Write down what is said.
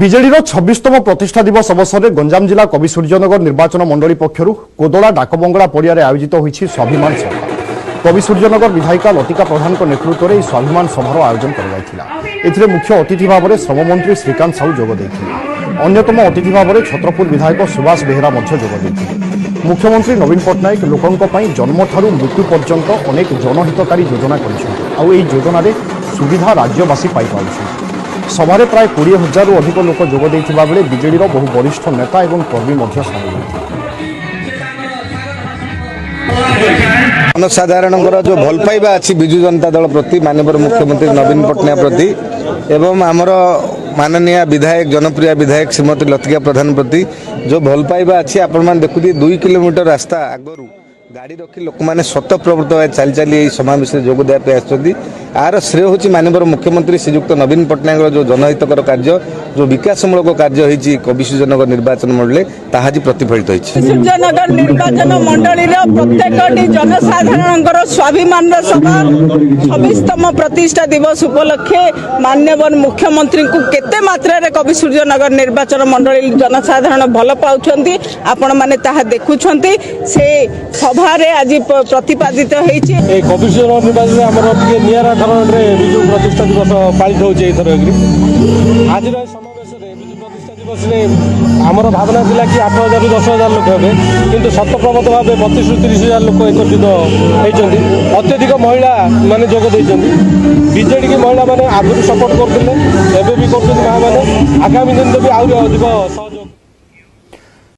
বিজেডির 26তম প্রতিষ্ঠা দিবস অবসরে গঞ্জাম জেলা কবি সূর্যনগর নির্বাচন মন্ডলী পক্ষর কোদলা ডাকবঙ্গলা পড়িয়ারে আয়োজিত হয়েছে স্বাভিমান সভা। কবি সূর্যনগর বিধায়িকা লতিকা প্রধান নেতৃত্বে এই স্বাভিমান সভার আয়োজন করা এতে মুখ্য অতিথি ভাবে শ্রমমন্ত্রী শ্রীকান্ত সাহু যোগ দিয়েছিলেন। অন্যতম অতিথি ভাবে ছত্রপুর বিধায়ক সুভাষ বেহেরা যোগ দিয়েছিলেন। মুখ্যমন্ত্রী নবীন পট্টনায়ক লোকঙ্ জন্মঠার মৃত্যু পর্যন্ত অনেক জনহিতকারী যোজনা করেছেন। এই যোজনার সুবিধা রাজ্যবাসী পাইপারছেন। সভায় প্রায় 20,000 অধিক লোক যোগ দেইଥିବା বেলে বিজেডির বহু বরিষ্ঠ নেতা এবং কর্মী সামিল হয়েছে। জনসাধারণଙ୍କର जो भल पाइबा अच्छी विजु जनता दल प्रति माननीय मुख्यमंत्री नवीन पट्टनायक प्रति एवं आमर माननीय विधायक जनप्रिय विधायक श्रीमती लतिका प्रधान प्रति जो भल पाइबा अच्छी आपण मान देखुथि 2 किलोमीटर रास्ता आगरू गाड़ी रखी लोक मैंने स्वतःप्रवृत्त चली चली समावेश जोग देवाई आर श्रेय हूँ माननीय मुख्यमंत्री श्रीजुक्त नवीन पट्टनायक जो जनहितकर कार्य जो विकासमूलक कार्य होती कवि सूर्यनगर निर्वाचन मंडली ताहा प्रतिफलित होती। सूर्यनगर निर्वाचन मंडली प्रत्येक जनसाधारण स्वाभिमान सभा 26तम प्रतिष्ठा दिवस उपलक्षे माननीय मुख्यमंत्री को केते मात्रा रे कवि सूर्यनगर निर्वाचन मंडली जनसाधारण भल पाउछंती आपण माने ताहा देखुछंती से सभा रे आज प्रतिपादित होईछि। कवि सूर्यनगर निर्वाचन हमर के नियारा धरण रे विजु प्रतिष्ठा दिवस पालित होछि एथर आज समावेश रे विजु प्रतिष्ठा दिवस रे हमर भावना थिला कि 8,000 ରୁ 10,000 लोक हेबे किंतु सत्यप्रमत भावे 25,000 ରୁ 30,000 लोक एकत्रित होइछन्ति। अत्यधिक महिला माने जोग दैछन्ति। बीजेडी की महिला माने आगु सपोर्ट करथिले एबे भी करछन्ति मां माने आगामी दिन भी आउरी अधिक